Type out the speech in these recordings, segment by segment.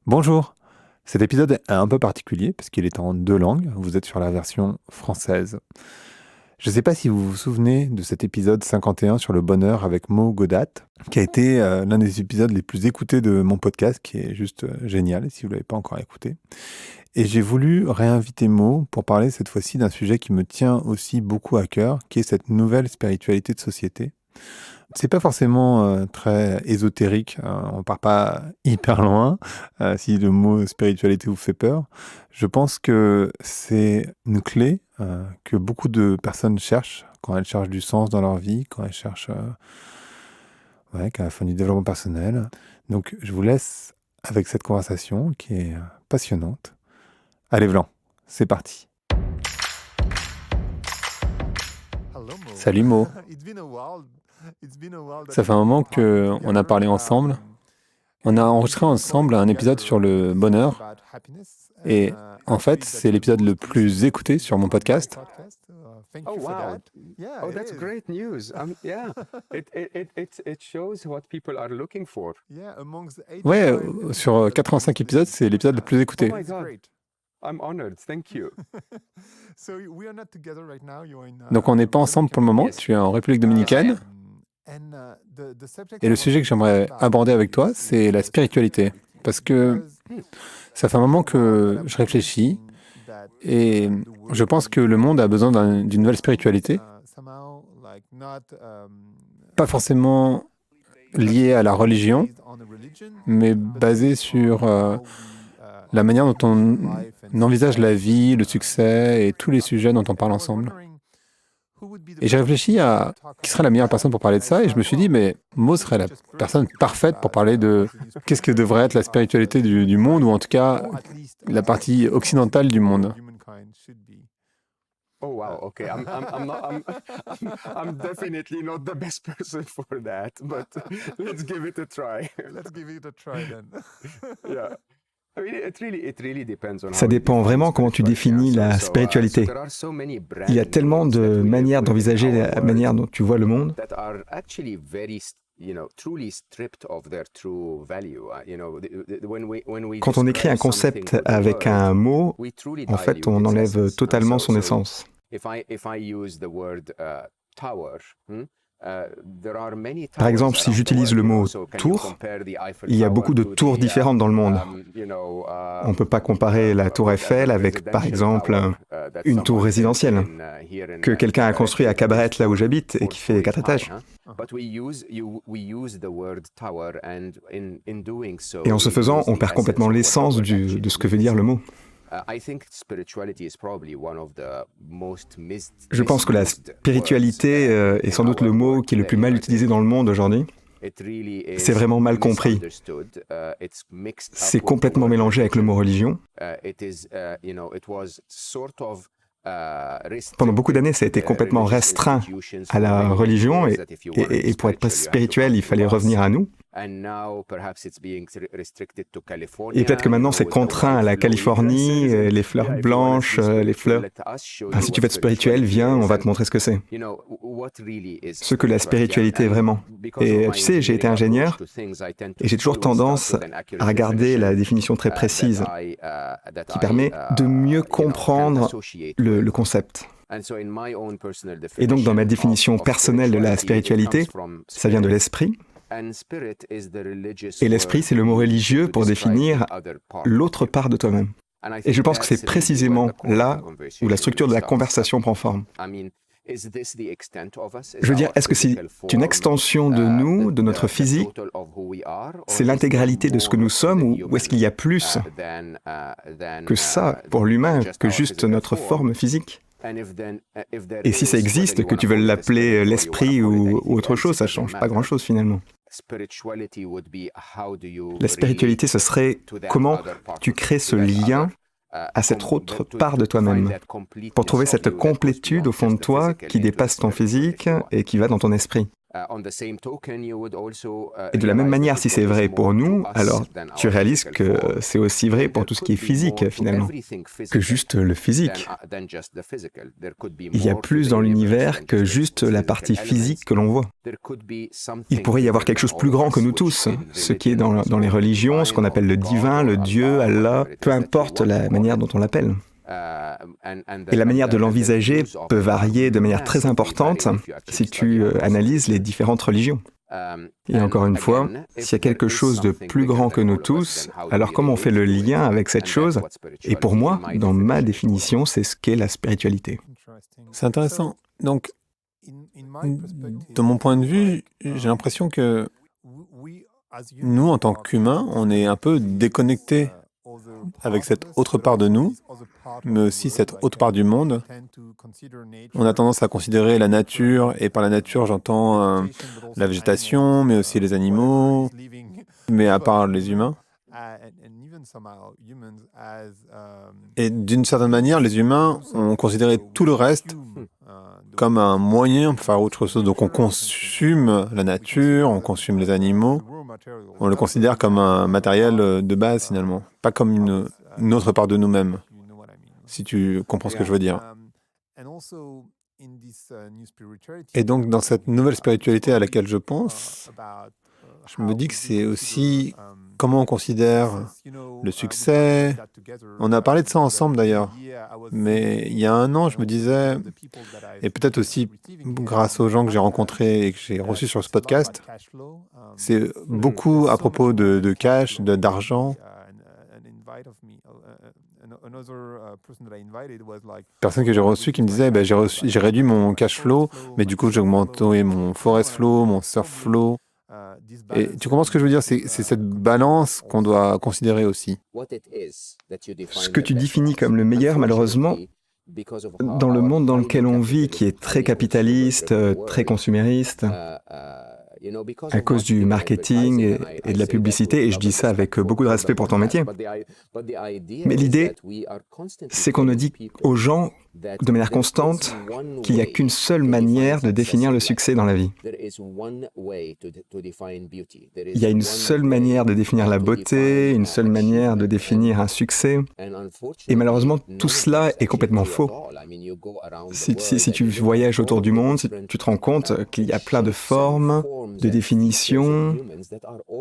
Bonjour, cet épisode est un peu particulier parce qu'il est en deux langues, vous êtes sur la version française. Je ne sais pas si vous vous souvenez de cet épisode 51 sur le bonheur avec Mo Godat, qui a été l'un des épisodes les plus écoutés de mon podcast, qui est juste génial si vous ne l'avez pas encore écouté. Et j'ai voulu réinviter Mo pour parler cette fois-ci d'un sujet qui me tient aussi beaucoup à cœur, qui est cette nouvelle spiritualité de société. C'est pas forcément très ésotérique, on part pas hyper loin, si le mot spiritualité vous fait peur. Je pense que c'est une clé que beaucoup de personnes cherchent quand elles cherchent du sens dans leur vie, quand elles cherchent qu'à la fin du développement personnel. Donc je vous laisse avec cette conversation qui est passionnante. Allez Vlan, c'est parti. Salut Mo. Ça fait un moment qu'on a parlé ensemble. On a enregistré ensemble un épisode sur le bonheur. Et en fait, c'est l'épisode le plus écouté sur mon podcast. Oh wow! Oh, that's great news. Yeah, it shows what people are looking for. Ouais, sur 85 épisodes, c'est l'épisode le plus écouté. Oh my God, I'm honored. Thank you. Donc on n'est pas ensemble pour le moment. Tu es en République dominicaine. Et le sujet que j'aimerais aborder avec toi, c'est la spiritualité. Parce que ça fait un moment que je réfléchis et je pense que le monde a besoin d'une nouvelle spiritualité. Pas forcément liée à la religion, mais basée sur la manière dont on envisage la vie, le succès et tous les sujets dont on parle ensemble. Et j'ai réfléchi à qui serait la meilleure personne pour parler de ça, et je me suis dit, mais Mo serait la personne parfaite pour parler de qu'est-ce que devrait être la spiritualité du monde, ou en tout cas la partie occidentale du monde. Oh wow. Okay, I'm definitely not the best person for that, but let's give it a try. Yeah. Ça dépend vraiment comment tu définis la spiritualité. Il y a tellement de manières d'envisager la manière dont tu vois le monde. Quand on écrit un concept avec un mot, en fait, on enlève totalement son essence. Par exemple, si j'utilise le mot « tour », il y a beaucoup de tours différentes dans le monde. On ne peut pas comparer la tour Eiffel avec, par exemple, une tour résidentielle que quelqu'un a construit à Cabaret, là où j'habite, et qui fait 4 étages. Et en ce faisant, on perd complètement l'essence de ce que veut dire le mot. Je pense que la spiritualité est sans doute le mot qui est le plus mal utilisé dans le monde aujourd'hui. C'est vraiment mal compris. C'est complètement mélangé avec le mot religion. Pendant beaucoup d'années, ça a été complètement restreint à la religion et pour être spirituel, il fallait revenir à nous. Et peut-être que maintenant c'est contraint à la Californie, les fleurs blanches, les fleurs. Si tu veux être spirituel, viens, on va te montrer ce que c'est. Ce que la spiritualité est vraiment. Et tu sais, j'ai été ingénieur et j'ai toujours tendance à regarder la définition très précise qui permet de mieux comprendre le concept. Et donc dans ma définition personnelle de la spiritualité, ça vient de l'esprit. Et l'esprit, c'est le mot religieux pour définir l'autre part de toi-même. Et je pense que c'est précisément là où la structure de la conversation prend forme. Je veux dire, est-ce que c'est une extension de nous, de notre physique? C'est l'intégralité de ce que nous sommes ou est-ce qu'il y a plus que ça pour l'humain, que juste notre forme physique? Et si ça existe, que tu veuilles l'appeler l'esprit ou autre chose, ça ne change pas grand-chose finalement. La spiritualité, ce serait comment tu crées ce lien à cette autre part de toi-même, pour trouver cette complétude au fond de toi qui dépasse ton physique et qui va dans ton esprit. Et de la même manière, si c'est vrai pour nous, alors tu réalises que c'est aussi vrai pour tout ce qui est physique, finalement, que juste le physique. Il y a plus dans l'univers que juste la partie physique que l'on voit. Il pourrait y avoir quelque chose de plus grand que nous tous, ce qui est dans les religions, ce qu'on appelle le divin, le Dieu, Allah, peu importe la manière dont on l'appelle. Et la manière de l'envisager peut varier de manière très importante si tu analyses les différentes religions. Et encore une fois, s'il y a quelque chose de plus grand que nous tous, alors comment on fait le lien avec cette chose? Et pour moi, dans ma définition, c'est ce qu'est la spiritualité. C'est intéressant. Donc, de mon point de vue, j'ai l'impression que nous, en tant qu'humains, on est un peu déconnectés avec cette autre part de nous, mais aussi cette autre part du monde. On a tendance à considérer la nature, et par la nature j'entends la végétation, mais aussi les animaux, mais à part les humains. Et d'une certaine manière, les humains ont considéré tout le reste comme un moyen pour faire autre chose. Donc on consomme la nature, on consomme les animaux, on le considère comme un matériel de base finalement, pas comme une autre part de nous-mêmes, si tu comprends ce que je veux dire. Et donc dans cette nouvelle spiritualité à laquelle je pense, je me dis que c'est aussi comment on considère le succès. On a parlé de ça ensemble d'ailleurs, mais il y a un an, je me disais, et peut-être aussi grâce aux gens que j'ai rencontrés et que j'ai reçus sur ce podcast, c'est beaucoup à propos de cash, d'argent. Personne que j'ai reçue qui me disait j'ai réduit mon cash flow, mais du coup j'ai augmenté mon forest flow, mon surf flow. Et tu comprends ce que je veux dire? C'est cette balance qu'on doit considérer aussi. Ce que tu définis comme le meilleur, malheureusement, dans le monde dans lequel on vit, qui est très capitaliste, très consumériste, à cause du marketing et de la publicité, et je dis ça avec beaucoup de respect pour ton métier. Mais l'idée, c'est qu'on ne dit aux gens de manière constante qu'il n'y a qu'une seule manière de définir le succès dans la vie. Il y a une seule manière de définir la beauté, une seule manière de définir un succès. Et malheureusement, tout cela est complètement faux. Si tu voyages autour du monde, tu te rends compte qu'il y a plein de formes, de définitions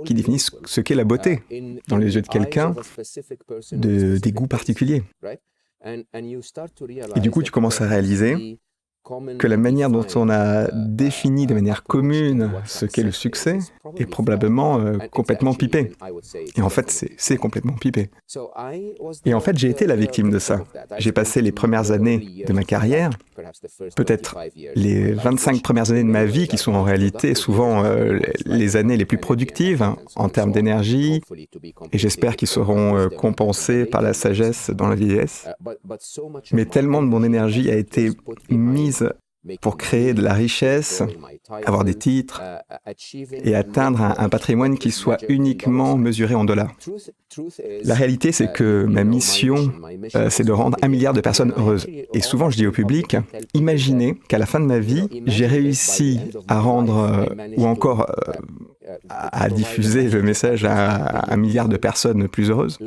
qui définissent ce qu'est la beauté dans les yeux de quelqu'un, des goûts particuliers. Et du coup, tu commences à réaliser que la manière dont on a défini de manière commune ce qu'est le succès est probablement complètement pipé. Et en fait, c'est complètement pipé. Et en fait, j'ai été la victime de ça. J'ai passé les premières années de ma carrière, peut-être les 25 premières années de ma vie, qui sont en réalité souvent les années les plus productives en termes d'énergie, et j'espère qu'ils seront compensés par la sagesse dans la vieillesse. Mais tellement de mon énergie a été mise pour créer de la richesse, avoir des titres et atteindre un patrimoine qui soit uniquement mesuré en dollars. La réalité, c'est que ma mission, c'est de rendre 1 milliard de personnes heureuses. Et souvent, je dis au public, imaginez qu'à la fin de ma vie, j'ai réussi à rendre, ou encore à diffuser le message à 1 milliard de personnes plus heureuses,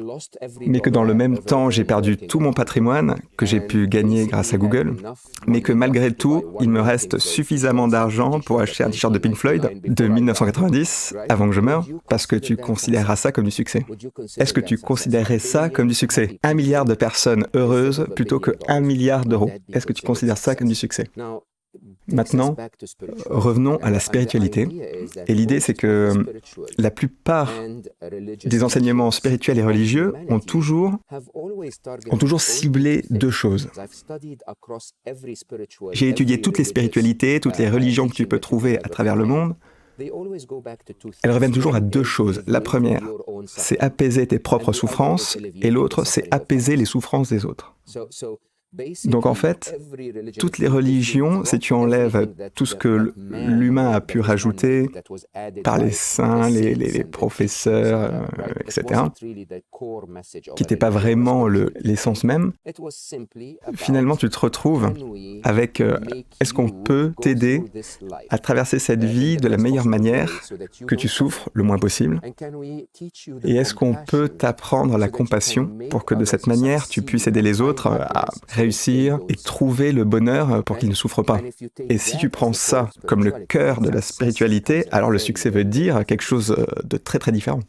mais que dans le même temps, j'ai perdu tout mon patrimoine que j'ai pu gagner grâce à Google, mais que malgré tout, il me reste suffisamment d'argent pour acheter un t-shirt de Pink Floyd de 1990 avant que je meure, parce que tu considéreras ça comme du succès. Est-ce que tu considérerais ça comme du succès? 1 milliard de personnes heureuses plutôt que 1 milliard d'euros. Est-ce que tu considères ça comme du succès? Maintenant, revenons à la spiritualité. Et l'idée, c'est que la plupart des enseignements spirituels et religieux ont toujours ciblé deux choses. J'ai étudié toutes les spiritualités, toutes les religions que tu peux trouver à travers le monde. Elles reviennent toujours à deux choses. La première, c'est apaiser tes propres souffrances, et l'autre, c'est apaiser les souffrances des autres. Donc en fait, toutes les religions, si tu enlèves tout ce que l'humain a pu rajouter par les saints, les professeurs, etc., qui n'était pas vraiment l'essence même, finalement tu te retrouves avec est-ce qu'on peut t'aider à traverser cette vie de la meilleure manière, que tu souffres le moins possible, et est-ce qu'on peut t'apprendre la compassion pour que de cette manière tu puisses aider les autres à réussir et trouver le bonheur pour qu'ils ne souffrent pas. Et si tu prends ça comme le cœur de la spiritualité, alors le succès veut dire quelque chose de très très différent.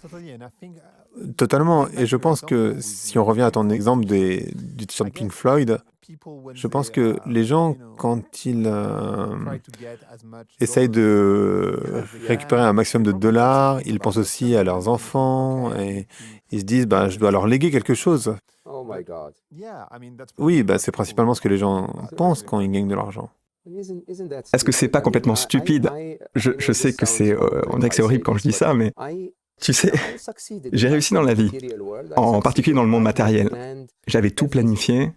Totalement. Et je pense que si on revient à ton exemple du t-shirt Pink Floyd, je pense que les gens, quand ils essayent de récupérer un maximum de dollars, ils pensent aussi à leurs enfants et ils se disent je dois leur léguer quelque chose. Oui, c'est principalement ce que les gens pensent quand ils gagnent de l'argent. Est-ce que c'est pas complètement stupide ? Je sais que on dirait que c'est horrible quand je dis ça, mais tu sais, j'ai réussi dans la vie, en particulier dans le monde matériel. J'avais tout planifié.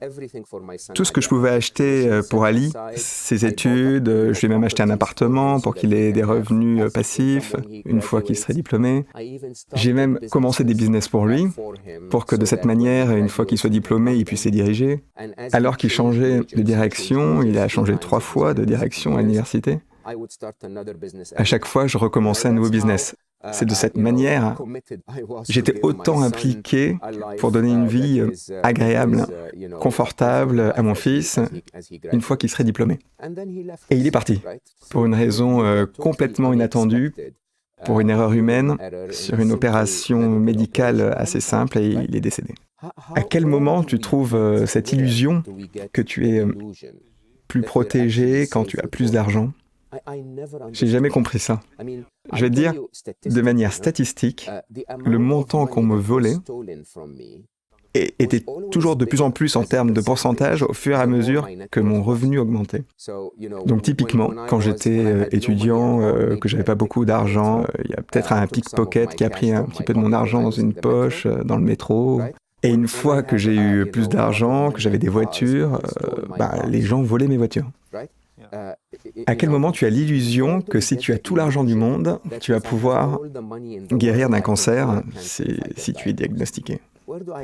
Tout ce que je pouvais acheter pour Ali, ses études, je lui ai même acheté un appartement pour qu'il ait des revenus passifs une fois qu'il serait diplômé. J'ai même commencé des business pour lui, pour que de cette manière, une fois qu'il soit diplômé, il puisse les diriger. Alors qu'il changeait de direction, il a changé 3 fois de direction à l'université. À chaque fois, je recommençais un nouveau business. C'est de cette manière, j'étais autant impliqué pour donner une vie agréable, confortable à mon fils, une fois qu'il serait diplômé. Et il est parti, pour une raison complètement inattendue, pour une erreur humaine, sur une opération médicale assez simple, et il est décédé. À quel moment tu trouves cette illusion que tu es plus protégé quand tu as plus d'argent ? J'ai jamais compris ça. Je vais te dire, de manière statistique, le montant qu'on me volait était toujours de plus en plus en termes de pourcentage au fur et à mesure que mon revenu augmentait. Donc typiquement, quand j'étais étudiant, que j'avais pas beaucoup d'argent, il y a peut-être un pickpocket qui a pris un petit peu de mon argent dans une poche, dans le métro. Et une fois que j'ai eu plus d'argent, que j'avais des voitures, les gens volaient mes voitures. À quel moment tu as l'illusion que si tu as tout l'argent du monde, tu vas pouvoir guérir d'un cancer si tu es diagnostiqué ?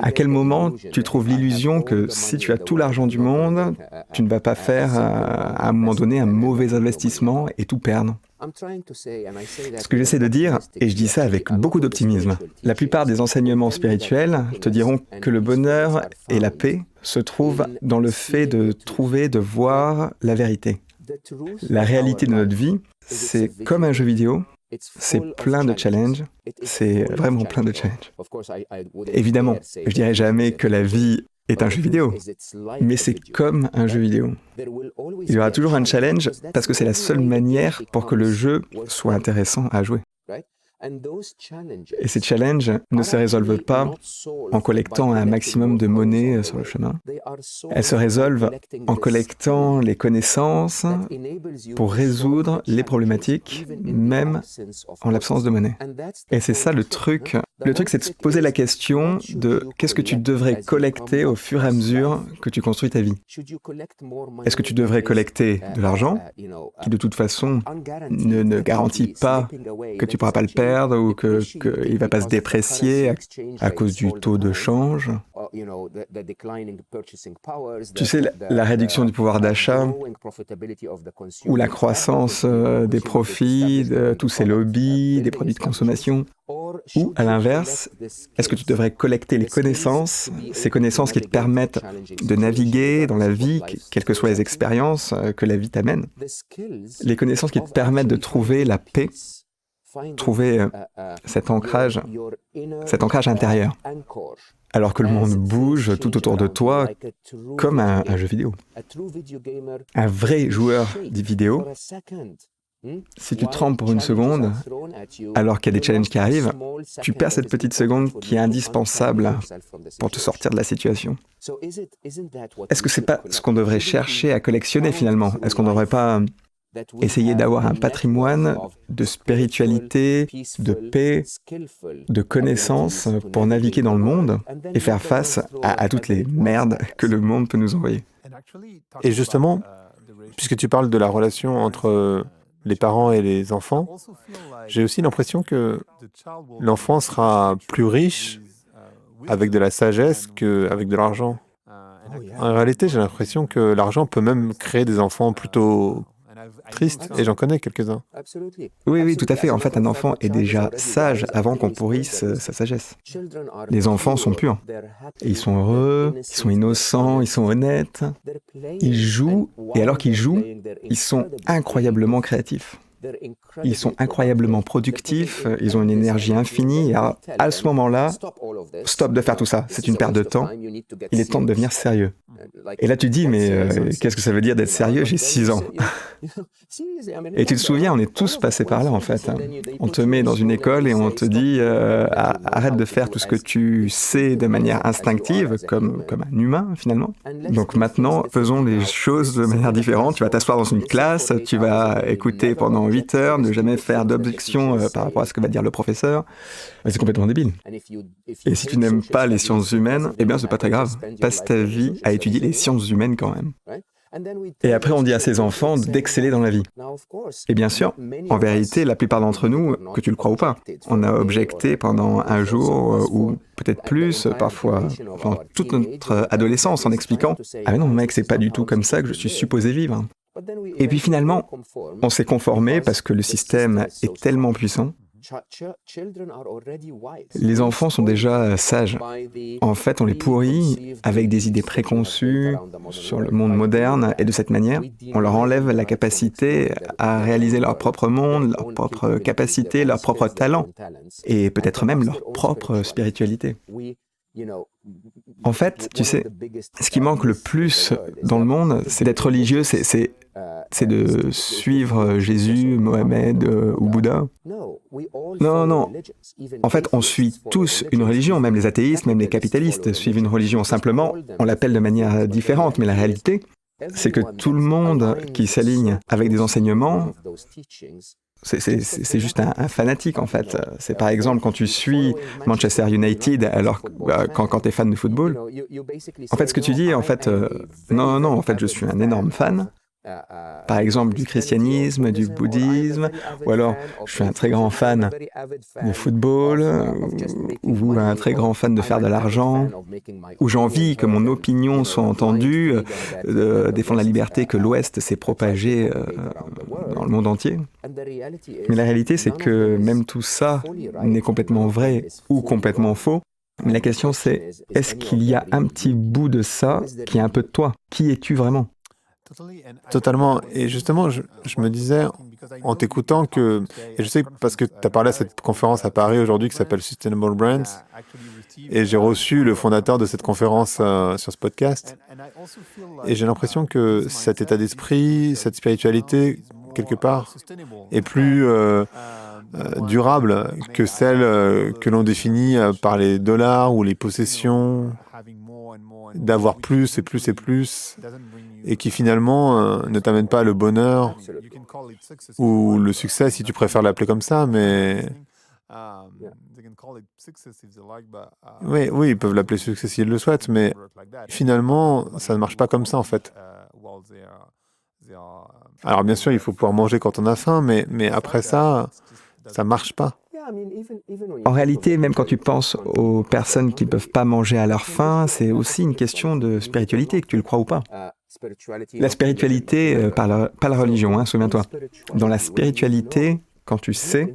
À quel moment tu trouves l'illusion que si tu as tout l'argent du monde, tu ne vas pas faire à un moment donné un mauvais investissement et tout perdre ? Ce que j'essaie de dire, et je dis ça avec beaucoup d'optimisme, la plupart des enseignements spirituels te diront que le bonheur et la paix se trouvent dans le fait de trouver, de voir la vérité. La réalité de notre vie, c'est comme un jeu vidéo, c'est plein de challenges, c'est vraiment plein de challenges. Évidemment, je dirais jamais que la vie est un jeu vidéo, mais c'est comme un jeu vidéo. Il y aura toujours un challenge parce que c'est la seule manière pour que le jeu soit intéressant à jouer. Et ces challenges ne se résolvent pas en collectant un maximum de monnaie sur le chemin. Elles se résolvent en collectant les connaissances pour résoudre les problématiques, même en l'absence de monnaie. Et c'est ça le truc. Le truc, c'est de se poser la question de qu'est-ce que tu devrais collecter au fur et à mesure que tu construis ta vie. Est-ce que tu devrais collecter de l'argent, qui de toute façon ne garantit pas que tu ne pourras pas le perdre, ou qu'il ne va pas se déprécier à cause du taux de change. Tu sais, la réduction du pouvoir d'achat ou la croissance des profits, de tous ces lobbies, des produits de consommation. Ou, à l'inverse, est-ce que tu devrais collecter les connaissances, ces connaissances qui te permettent de naviguer dans la vie, quelles que soient les expériences que la vie t'amène, les connaissances qui te permettent de trouver la paix, trouver cet ancrage intérieur, alors que le monde bouge tout autour de toi comme un jeu vidéo. Un vrai joueur de vidéo, si tu trembles pour une seconde, alors qu'il y a des challenges qui arrivent, tu perds cette petite seconde qui est indispensable pour te sortir de la situation. Est-ce que c'est pas ce qu'on devrait chercher à collectionner finalement ? Est-ce qu'on ne devrait pas essayer d'avoir un patrimoine de spiritualité, de paix, de connaissances pour naviguer dans le monde et faire face à toutes les merdes que le monde peut nous envoyer. Et justement, puisque tu parles de la relation entre les parents et les enfants, j'ai aussi l'impression que l'enfant sera plus riche avec de la sagesse qu'avec de l'argent. En réalité, j'ai l'impression que l'argent peut même créer des enfants plutôt tristes, et j'en connais quelques-uns. Oui, oui, tout à fait. En fait, un enfant est déjà sage avant qu'on pourrisse sa sagesse. Les enfants sont purs. Et ils sont heureux, ils sont innocents, ils sont honnêtes. Ils jouent, et alors qu'ils jouent, ils sont incroyablement créatifs. Ils sont incroyablement productifs, ils ont une énergie infinie, et à ce moment-là, stop de faire tout ça, c'est une perte de temps, il est temps de devenir sérieux. Et là tu dis, mais qu'est-ce que ça veut dire d'être sérieux? J'ai 6 ans. Et tu te souviens, on est tous passés par là en fait. On te met dans une école et on te dit, arrête de faire tout ce que tu sais de manière instinctive, comme un humain finalement. Donc maintenant, faisons les choses de manière différente. Tu vas t'asseoir dans une classe, tu vas écouter pendant 8 heures, ne jamais faire d'objection par rapport à ce que va dire le professeur. C'est complètement débile. Et si tu n'aimes pas les sciences humaines, eh bien c'est pas très grave. Passe ta vie à étudier les sciences humaines quand même. Et après, on dit à ses enfants d'exceller dans la vie. Et bien sûr, en vérité, la plupart d'entre nous, que tu le crois ou pas, on a objecté pendant un jour, ou peut-être plus, parfois pendant toute notre adolescence, en expliquant « Ah mais non, mec, c'est pas du tout comme ça que je suis supposé vivre. » Et puis finalement, on s'est conformé parce que le système est tellement puissant. Les enfants sont déjà sages. En fait, on les pourrit avec des idées préconçues sur le monde moderne et de cette manière, on leur enlève la capacité à réaliser leur propre monde, leur propre capacité, leur propre talent et peut-être même leur propre spiritualité. En fait, tu sais, ce qui manque le plus dans le monde, c'est d'être religieux, c'est de suivre Jésus, Mohamed ou Bouddha. Non, non. En fait, on suit tous une religion, même les athéistes, même les capitalistes suivent une religion. Simplement, on l'appelle de manière différente, mais la réalité, c'est que tout le monde qui s'aligne avec des enseignements, c'est juste un fanatique en fait. C'est par exemple quand tu suis Manchester United, alors quand tu es fan de football, en fait ce que tu dis, en fait, non, en fait je suis un énorme fan. Par exemple du christianisme, du bouddhisme, ou alors je suis un très grand fan de football, ou un très grand fan de faire de l'argent, ou j'ai envie que mon opinion soit entendue, de défendre la liberté que l'Ouest s'est propagée dans le monde entier. Mais la réalité, c'est que même tout ça n'est complètement vrai ou complètement faux. Mais la question c'est, est-ce qu'il y a un petit bout de ça qui est un peu de toi? Qui es-tu vraiment? Totalement. Et justement, je me disais, en t'écoutant que, et je sais parce que tu as parlé à cette conférence à Paris aujourd'hui qui s'appelle Sustainable Brands, et j'ai reçu le fondateur de cette conférence sur ce podcast, et j'ai l'impression que cet état d'esprit, cette spiritualité, quelque part, est plus durable que celle que l'on définit par les dollars ou les possessions, d'avoir plus et plus et plus, et qui finalement ne t'amène pas le bonheur ou le succès, si tu préfères l'appeler comme ça, mais... Oui, ils peuvent l'appeler succès s'ils le souhaitent, mais finalement, ça ne marche pas comme ça en fait. Alors bien sûr, il faut pouvoir manger quand on a faim, mais après ça marche pas. En réalité, même quand tu penses aux personnes qui ne peuvent pas manger à leur faim, c'est aussi une question de spiritualité, que tu le crois ou pas. La spiritualité, pas la religion, souviens-toi. Dans la spiritualité, quand tu sais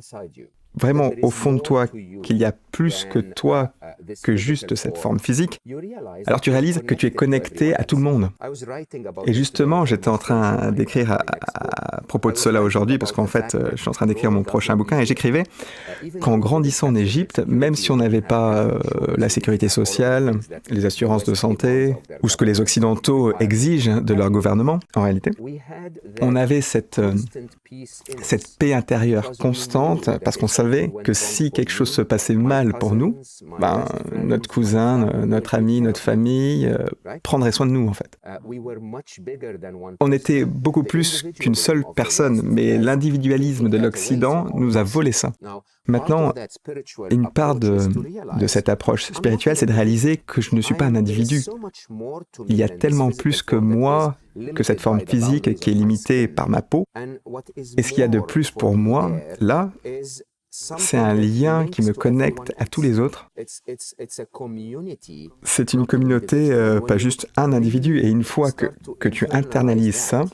vraiment au fond de toi qu'il y a plus que toi que juste cette forme physique, alors tu réalises que tu es connecté à tout le monde. Et justement, j'étais en train d'écrire à propos de cela aujourd'hui, parce qu'en fait, je suis en train d'écrire mon prochain bouquin, et j'écrivais qu'en grandissant en Égypte, même si on n'avait pas la sécurité sociale, les assurances de santé, ou ce que les Occidentaux exigent de leur gouvernement, en réalité, on avait cette paix intérieure constante, parce qu'on savait savait que si quelque chose se passait mal pour nous, notre cousin, notre ami, notre famille prendrait soin de nous, en fait. On était beaucoup plus qu'une seule personne, mais l'individualisme de l'Occident nous a volé ça. Maintenant, une part de cette approche spirituelle, c'est de réaliser que je ne suis pas un individu. Il y a tellement plus que moi, que cette forme physique qui est limitée par ma peau. Et ce qu'il y a de plus pour moi, là, c'est un lien qui me connecte à tous les autres. C'est une communauté, pas juste un individu. Et une fois que tu internalises ça,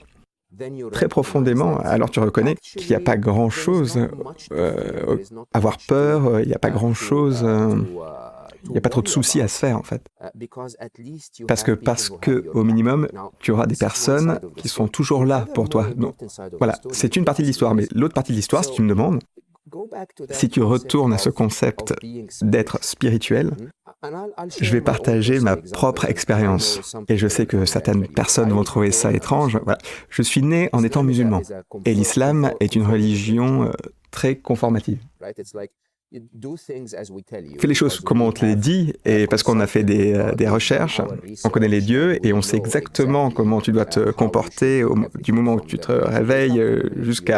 très profondément, alors tu reconnais qu'il n'y a pas grand-chose à avoir peur, il n'y a pas grand-chose, il n'y a pas trop de soucis à se faire en fait. Parce que au minimum, tu auras des personnes qui sont toujours là pour toi. Donc, voilà, c'est une partie de l'histoire, mais l'autre partie de l'histoire, si tu me demandes, si tu retournes à ce concept d'être spirituel, je vais partager ma propre expérience. Et je sais que certaines personnes vont trouver ça étrange. Voilà. Je suis né en étant musulman. Et l'islam est une religion très conformative. Fais les choses comme on te les dit, et parce qu'on a fait des recherches, on connaît les dieux, et on sait exactement comment tu dois te comporter du moment où tu te réveilles jusqu'au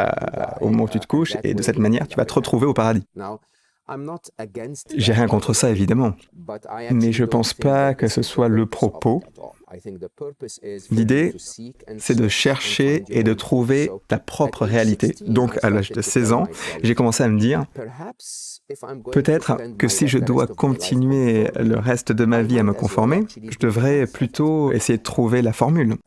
moment où tu te couches, et de cette manière, tu vas te retrouver au paradis. J'ai rien contre ça, évidemment, mais je pense pas que ce soit le propos. L'idée, c'est de chercher et de trouver ta propre réalité. Donc, à l'âge de 16 ans, j'ai commencé à me dire, peut-être que si je dois continuer le reste de ma vie à me conformer, je devrais plutôt essayer de trouver la formule.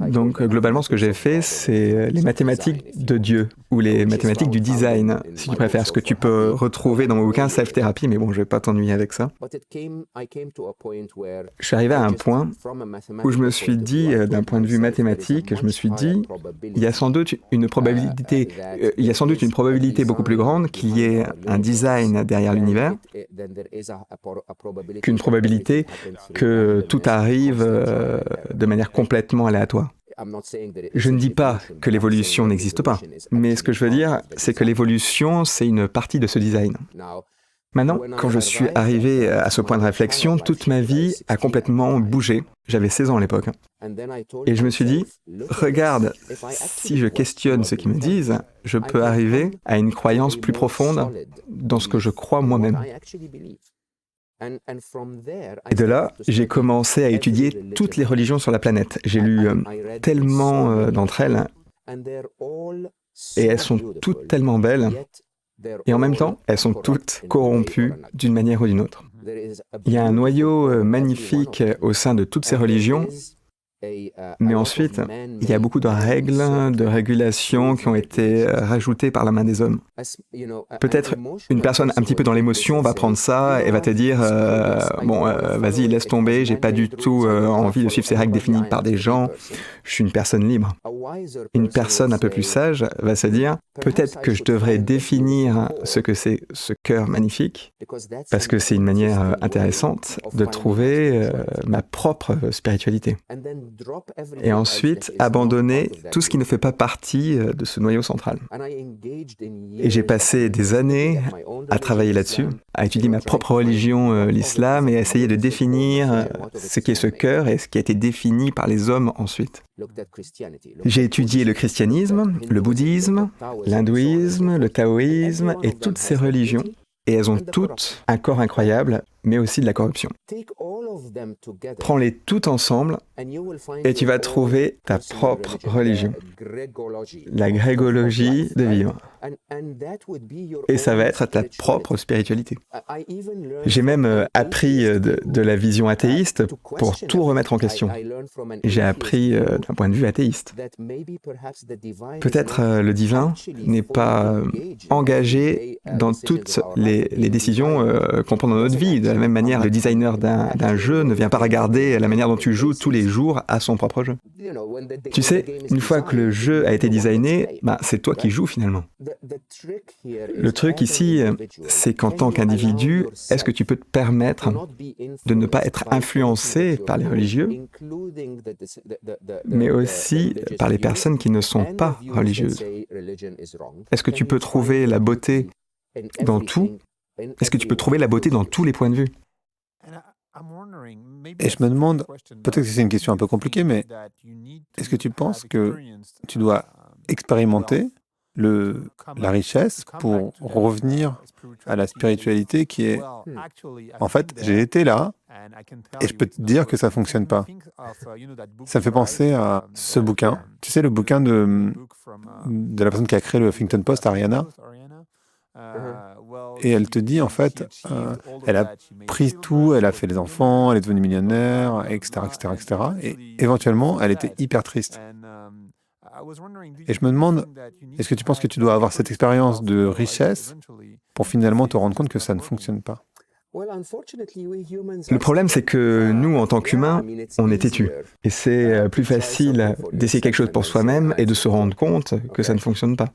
Donc, globalement, ce que j'ai fait, c'est les mathématiques de Dieu, ou les mathématiques du design, si tu préfères, ce que tu peux retrouver dans mon bouquin Self-Therapy, mais bon, je vais pas t'ennuyer avec ça. Je suis arrivé à un point où je me suis dit, d'un point de vue mathématique, je me suis dit, il y a sans doute une probabilité beaucoup plus grande qu'il y ait un design derrière l'univers qu'une probabilité que tout arrive de manière complètement aléatoire. Je ne dis pas que l'évolution n'existe pas, mais ce que je veux dire, c'est que l'évolution, c'est une partie de ce design. Maintenant, quand je suis arrivé à ce point de réflexion, toute ma vie a complètement bougé. J'avais 16 ans à l'époque. Et je me suis dit, regarde, si je questionne ce qu'ils me disent, je peux arriver à une croyance plus profonde dans ce que je crois moi-même. Et de là, j'ai commencé à étudier toutes les religions sur la planète. J'ai lu tellement d'entre elles, et elles sont toutes tellement belles. Et en même temps, elles sont toutes corrompues d'une manière ou d'une autre. Il y a un noyau magnifique au sein de toutes ces religions, mais ensuite, il y a beaucoup de règles, de régulations qui ont été rajoutées par la main des hommes. Peut-être une personne un petit peu dans l'émotion va prendre ça et va te dire vas-y, laisse tomber, j'ai pas du tout envie de suivre ces règles définies par des gens, je suis une personne libre. Une personne un peu plus sage va se dire, peut-être que je devrais définir ce que c'est ce cœur magnifique, parce que c'est une manière intéressante de trouver ma propre spiritualité. Et ensuite, abandonner tout ce qui ne fait pas partie de ce noyau central. Et j'ai passé des années à travailler là-dessus, à étudier ma propre religion, l'islam, et à essayer de définir ce qu'est ce cœur et ce qui a été défini par les hommes ensuite. J'ai étudié le christianisme, le bouddhisme, l'hindouisme, le taoïsme et toutes ces religions. Et elles ont toutes un corps incroyable, mais aussi de la corruption. Prends-les toutes ensemble et tu vas trouver ta propre religion, la grégologie de vivre. Et ça va être ta propre spiritualité. J'ai même appris de la vision athéiste pour tout remettre en question. J'ai appris d'un point de vue athéiste. Peut-être le divin n'est pas engagé dans toutes les décisions qu'on prend dans notre vie. De la même manière, le designer d'un jeu ne vient pas regarder la manière dont tu joues tous les jours à son propre jeu. Tu sais, une fois que le jeu a été designé, c'est toi qui joues finalement. Le truc ici, c'est qu'en tant qu'individu, est-ce que tu peux te permettre de ne pas être influencé par les religieux, mais aussi par les personnes qui ne sont pas religieuses? Est-ce que tu peux trouver la beauté dans tout? Est-ce que tu peux trouver la beauté dans tous les points de vue? Et je me demande, peut-être que c'est une question un peu compliquée, mais est-ce que tu penses que tu dois expérimenter la richesse pour revenir à la spiritualité qui est... En fait, j'ai été là et je peux te dire que ça ne fonctionne pas. Ça me fait penser à ce bouquin. Tu sais, le bouquin de la personne qui a créé le Huffington Post, Ariana. Et elle te dit, en fait, elle a pris tout, elle a fait les enfants, elle est devenue millionnaire, etc., etc., etc. Et éventuellement, elle était hyper triste. Et je me demande, est-ce que tu penses que tu dois avoir cette expérience de richesse pour finalement te rendre compte que ça ne fonctionne pas? Le problème, c'est que nous, en tant qu'humains, on est têtus. Et c'est plus facile d'essayer quelque chose pour soi-même et de se rendre compte que ça ne fonctionne pas.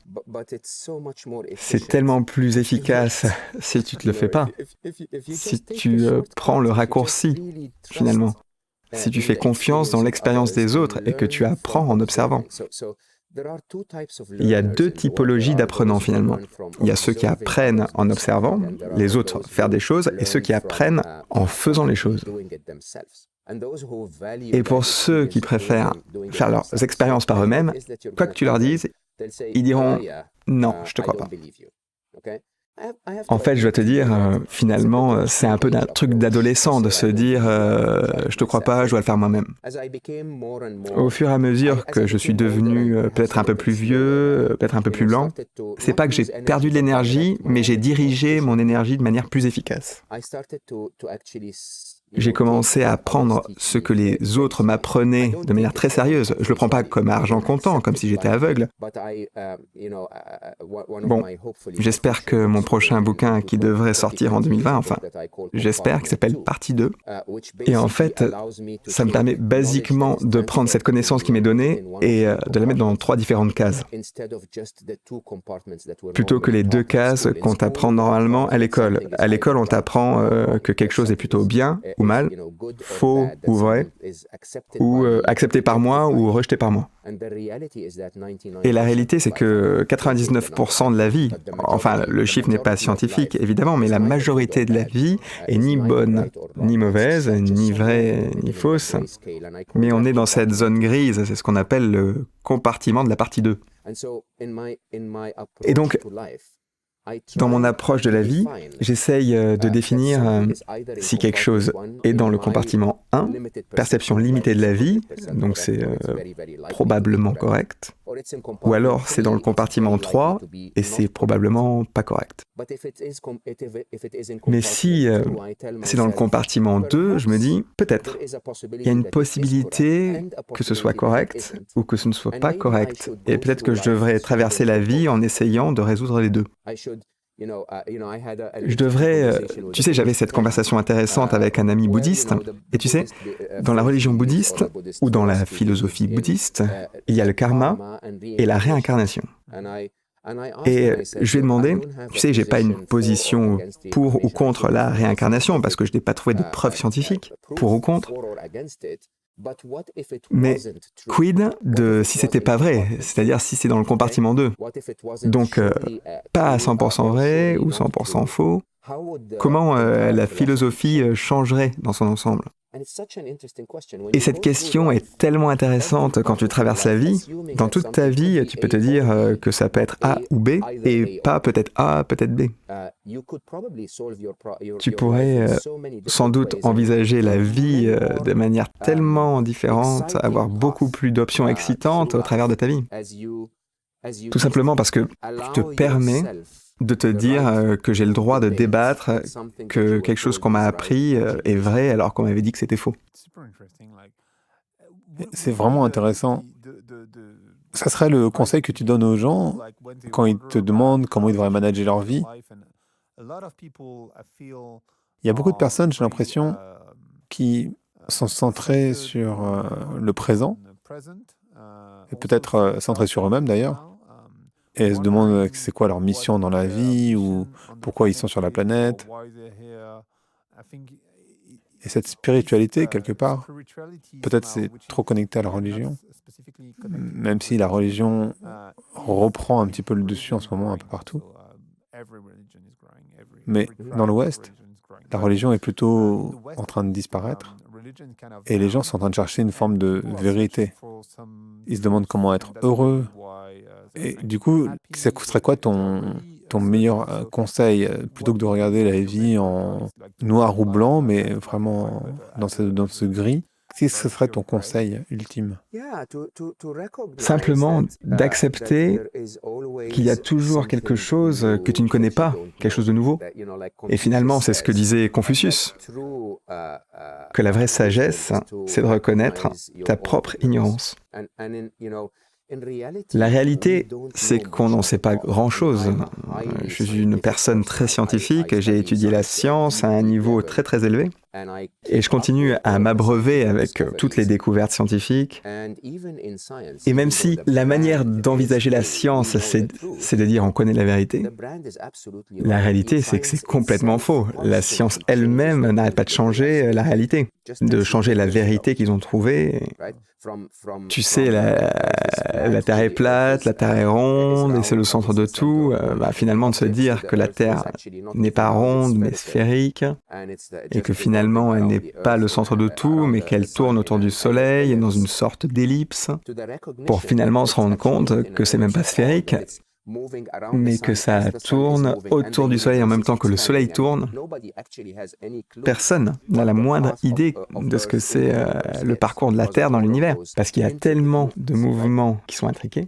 C'est tellement plus efficace si tu ne te le fais pas. Si tu prends le raccourci, finalement. Si tu fais confiance dans l'expérience des autres et que tu apprends en observant. Il y a deux typologies d'apprenants finalement. Il y a ceux qui apprennent en observant les autres faire des choses et ceux qui apprennent en faisant les choses. Et pour ceux qui préfèrent faire leurs expériences par eux-mêmes, quoi que tu leur dises, ils diront « non, je te crois pas ». En fait, je dois te dire, finalement, c'est un peu un truc d'adolescent de se dire « je te crois pas, je dois le faire moi-même ». Au fur et à mesure que je suis devenu peut-être un peu plus vieux, peut-être un peu plus lent, c'est pas que j'ai perdu de l'énergie, mais j'ai dirigé mon énergie de manière plus efficace. J'ai commencé à prendre ce que les autres m'apprenaient de manière très sérieuse. Je le prends pas comme argent comptant, comme si j'étais aveugle. Bon, j'espère que mon prochain bouquin qui devrait sortir en 2020, enfin, j'espère, qui s'appelle Partie 2. Et en fait, ça me permet basiquement de prendre cette connaissance qui m'est donnée et de la mettre dans 3 différentes cases. Plutôt que les 2 cases qu'on t'apprend normalement à l'école. À l'école, on t'apprend que quelque chose est plutôt bien ou mal, faux ou vrai, ou accepté par moi ou rejeté par moi. Et la réalité, c'est que 99% de la vie, enfin le chiffre n'est pas scientifique évidemment, mais la majorité de la vie est ni bonne, ni mauvaise, ni vraie, ni fausse, mais on est dans cette zone grise, c'est ce qu'on appelle le compartiment de la partie 2. Et donc, dans mon approche de la vie, j'essaye de définir si quelque chose est dans le compartiment 1, perception limitée de la vie, donc c'est probablement correct, ou alors c'est dans le compartiment 3 et c'est probablement pas correct. Mais si c'est dans le compartiment 2, je me dis peut-être, il y a une possibilité que ce soit correct ou que ce ne soit pas correct, et peut-être que je devrais traverser la vie en essayant de résoudre les deux. Je devrais... tu sais, j'avais cette conversation intéressante avec un ami bouddhiste, et tu sais, dans la religion bouddhiste, ou dans la philosophie bouddhiste, il y a le karma et la réincarnation. Et je lui ai demandé, tu sais, j'ai pas une position pour ou contre la réincarnation, parce que je n'ai pas trouvé de preuves scientifiques, pour ou contre. Mais quid de si c'était pas vrai, c'est-à-dire si c'est dans le compartiment 2, donc pas à 100% vrai ou 100% faux, comment la philosophie changerait dans son ensemble? Et cette question est tellement intéressante quand tu traverses la vie. Dans toute ta vie, tu peux te dire que ça peut être A ou B, et pas peut-être A, peut-être B. Tu pourrais sans doute envisager la vie de manière tellement différente, avoir beaucoup plus d'options excitantes au travers de ta vie. Tout simplement parce que tu te permets de te dire que j'ai le droit de débattre, que quelque chose qu'on m'a appris est vrai alors qu'on m'avait dit que c'était faux. C'est vraiment intéressant. Ça serait le conseil que tu donnes aux gens quand ils te demandent comment ils devraient manager leur vie. Il y a beaucoup de personnes, j'ai l'impression, qui sont centrées sur le présent, et peut-être centrées sur eux-mêmes d'ailleurs, et elles se demandent c'est quoi leur mission dans la vie ou pourquoi ils sont sur la planète. Et cette spiritualité, quelque part, peut-être c'est trop connecté à la religion, même si la religion reprend un petit peu le dessus en ce moment un peu partout. Mais dans l'Ouest, la religion est plutôt en train de disparaître et les gens sont en train de chercher une forme de vérité. Ils se demandent comment être heureux. Et du coup, ce serait quoi ton meilleur conseil, plutôt que de regarder la vie en noir ou blanc, mais vraiment dans ce gris? Qu'est-ce que ce serait ton conseil ultime? Simplement d'accepter qu'il y a toujours quelque chose que tu ne connais pas, quelque chose de nouveau. Et finalement, c'est ce que disait Confucius, que la vraie sagesse, c'est de reconnaître ta propre ignorance. La réalité, c'est qu'on n'en sait pas grand-chose. Je suis une personne très scientifique, j'ai étudié la science à un niveau très très élevé, et je continue à m'abreuver avec toutes les découvertes scientifiques. Et même si la manière d'envisager la science, c'est de dire on connaît la vérité, la réalité, c'est que c'est complètement faux. La science elle-même n'arrête pas de changer la réalité, de changer la vérité qu'ils ont trouvée. Tu sais, la Terre est plate, la Terre est ronde, et c'est le centre de tout. Finalement, de se dire que la Terre n'est pas ronde, mais sphérique, et que finalement, elle n'est pas le centre de tout, mais qu'elle tourne autour du Soleil dans une sorte d'ellipse, pour finalement se rendre compte que c'est même pas sphérique, mais que ça tourne autour du Soleil en même temps que le Soleil tourne. Personne n'a la moindre idée de ce que c'est le parcours de la Terre dans l'univers, parce qu'il y a tellement de mouvements qui sont intriqués.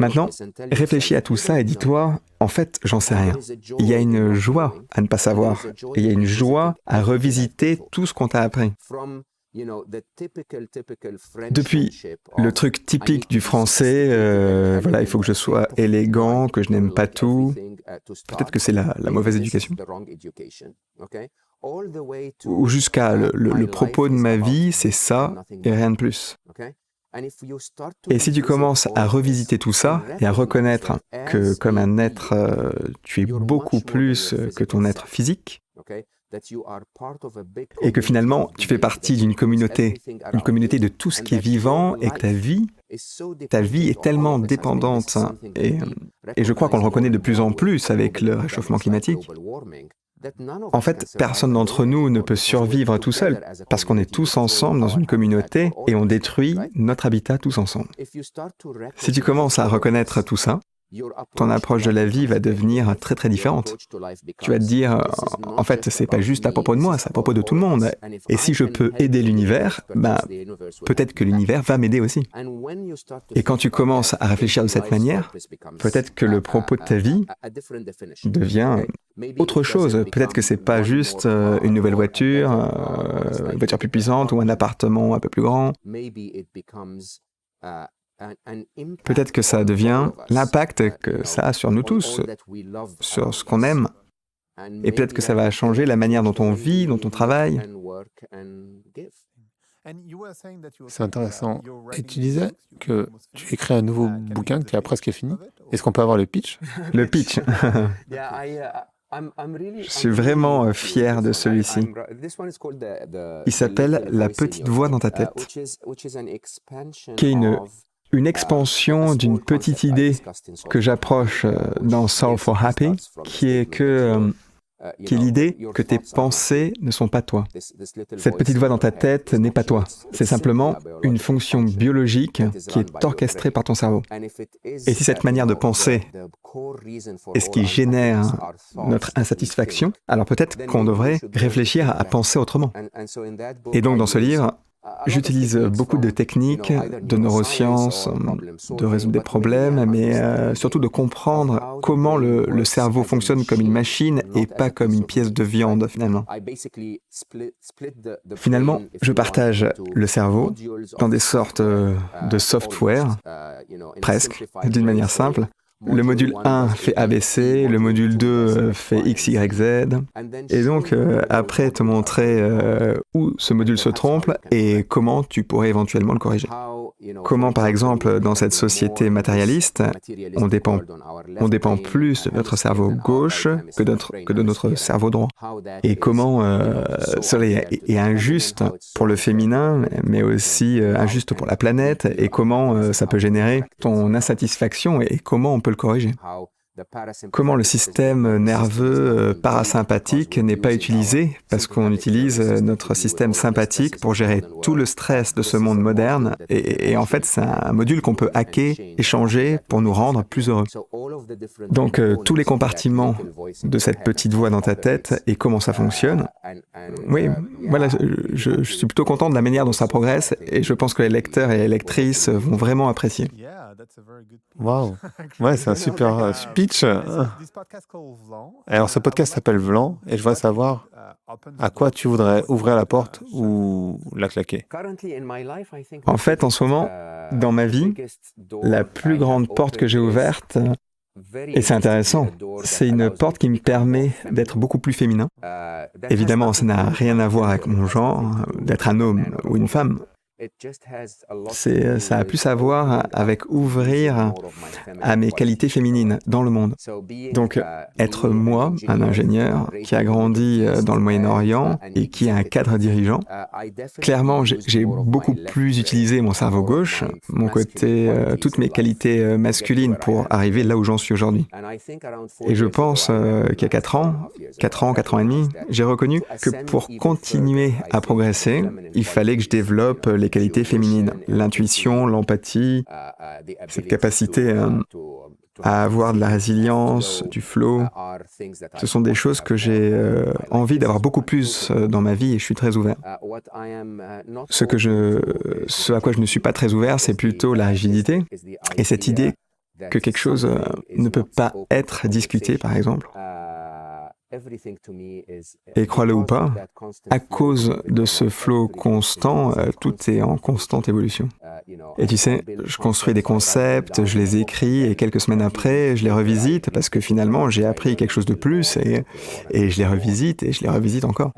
Maintenant, réfléchis à tout ça et dis-toi, en fait, j'en sais rien. Il y a une joie à ne pas savoir, et il y a une joie à revisiter tout ce qu'on t'a appris. Depuis le truc typique du français, il faut que je sois élégant, que je n'aime pas tout. Peut-être que c'est la mauvaise éducation. Ou jusqu'à le propos de ma vie, c'est ça et rien de plus. Et si tu commences à revisiter tout ça et à reconnaître que comme un être, tu es beaucoup plus que ton être physique, et que finalement, tu fais partie d'une communauté de tout ce qui est vivant, et que ta vie est tellement dépendante, et je crois qu'on le reconnaît de plus en plus avec le réchauffement climatique. En fait, personne d'entre nous ne peut survivre tout seul, parce qu'on est tous ensemble dans une communauté, et on détruit notre habitat tous ensemble. Si tu commences à reconnaître tout ça, ton approche de la vie va devenir très très différente. Tu vas te dire, en fait, c'est pas juste à propos de moi, c'est à propos de tout le monde. Et si je peux aider l'univers, peut-être que l'univers va m'aider aussi. Et quand tu commences à réfléchir de cette manière, peut-être que le propos de ta vie devient autre chose. Peut-être que c'est pas juste une nouvelle voiture, une voiture plus puissante ou un appartement un peu plus grand. Peut-être que ça devient l'impact que ça a sur nous tous, sur ce qu'on aime. Et peut-être que ça va changer la manière dont on vit, dont on travaille. C'est intéressant. Et tu disais que tu écris un nouveau bouquin que tu as presque fini. Est-ce qu'on peut avoir le pitch? Le pitch. Je suis vraiment fier de celui-ci. Il s'appelle « La petite voix dans ta tête », qui est une expansion d'une petite idée que j'approche dans Solve for Happy, qui est l'idée que tes pensées ne sont pas toi. Cette petite voix dans ta tête n'est pas toi. C'est simplement une fonction biologique qui est orchestrée par ton cerveau. Et si cette manière de penser est ce qui génère notre insatisfaction, alors peut-être qu'on devrait réfléchir à penser autrement. Et donc dans ce livre, j'utilise beaucoup de techniques, de neurosciences, de résoudre des problèmes, mais surtout de comprendre comment le cerveau fonctionne comme une machine et pas comme une pièce de viande, finalement. Finalement, je partage le cerveau dans des sortes de software, presque, d'une manière simple. Le module 1 fait ABC, le module 2 fait X, Y, Z. Et donc, après, te montrer où ce module se trompe et comment tu pourrais éventuellement le corriger. Comment, par exemple, dans cette société matérialiste, on dépend plus de notre cerveau gauche que de notre cerveau droit. Et comment cela est injuste pour le féminin, mais aussi injuste pour la planète, et comment ça peut générer ton insatisfaction et comment on peut le corriger. Comment le système nerveux parasympathique n'est pas utilisé parce qu'on utilise notre système sympathique pour gérer tout le stress de ce monde moderne et en fait c'est un module qu'on peut hacker et changer pour nous rendre plus heureux. Donc tous les compartiments de cette petite voix dans ta tête et comment ça fonctionne, oui, voilà, je suis plutôt content de la manière dont ça progresse et je pense que les lecteurs et les lectrices vont vraiment apprécier. Wow, ouais, c'est un super speech. Alors, ce podcast s'appelle Vlan, et je voudrais savoir à quoi tu voudrais ouvrir la porte ou la claquer. En fait, en ce moment, dans ma vie, la plus grande porte que j'ai ouverte, et c'est intéressant, c'est une porte qui me permet d'être beaucoup plus féminin. Évidemment, ça n'a rien à voir avec mon genre, d'être un homme ou une femme. Ça a plus à voir avec ouvrir à mes qualités féminines dans le monde. Donc, être moi, un ingénieur qui a grandi dans le Moyen-Orient et qui est un cadre dirigeant, clairement, j'ai beaucoup plus utilisé mon cerveau gauche, mon côté, toutes mes qualités masculines pour arriver là où j'en suis aujourd'hui. Et je pense qu'il y a 4 ans et demi, j'ai reconnu que pour continuer à progresser, il fallait que je développe les qualités féminines, l'intuition, l'empathie, cette capacité à avoir de la résilience, du flow. Ce sont des choses que j'ai envie d'avoir beaucoup plus dans ma vie et je suis très ouvert. Ce à quoi je ne suis pas très ouvert, c'est plutôt la rigidité et cette idée que quelque chose ne peut pas être discuté, par exemple. Et crois-le ou pas, à cause de ce flow constant, tout est en constante évolution. Et tu sais, je construis des concepts, je les écris et quelques semaines après, je les revisite parce que finalement, j'ai appris quelque chose de plus et je les revisite et je les revisite encore.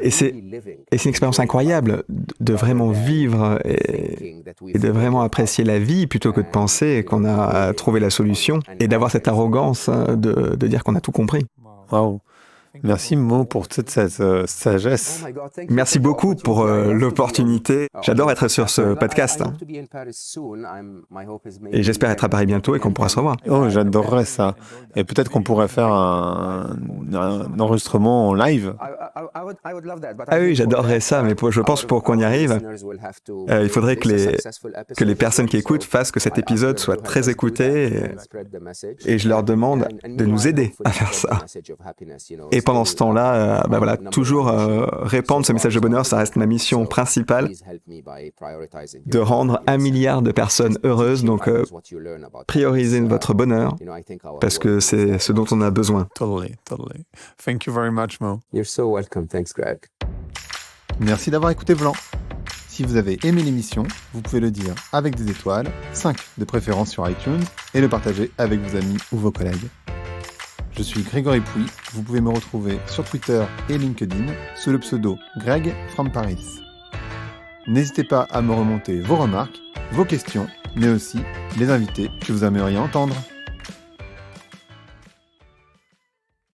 Et c'est une expérience incroyable de vraiment vivre et de vraiment apprécier la vie plutôt que de penser qu'on a trouvé la solution et d'avoir cette arrogance de dire qu'on a tout compris. Waouh. Merci Mo pour toute cette sagesse. Merci beaucoup pour l'opportunité. J'adore être sur ce podcast. Et j'espère être à Paris bientôt et qu'on pourra se revoir. Oh, j'adorerais ça. Et peut-être qu'on pourrait faire un enregistrement en live. Ah oui, j'adorerais ça, mais je pense pour qu'on y arrive, il faudrait que les personnes qui écoutent fassent que cet épisode soit très écouté et je leur demande de nous aider à faire ça. Et pendant ce temps-là, toujours répandre ce message de bonheur, ça reste ma mission principale, de rendre 1 milliard de personnes heureuses, donc priorisez votre bonheur, parce que c'est ce dont on a besoin. Totally. Thank you very much, Mo. You're so welcome. Thanks, Greg. Merci d'avoir écouté Vlan. Si vous avez aimé l'émission, vous pouvez le dire avec des étoiles, 5 de préférence sur iTunes, et le partager avec vos amis ou vos collègues. Je suis Grégory Pouy, vous pouvez me retrouver sur Twitter et LinkedIn sous le pseudo Greg from Paris. N'hésitez pas à me remonter vos remarques, vos questions, mais aussi les invités que vous aimeriez entendre.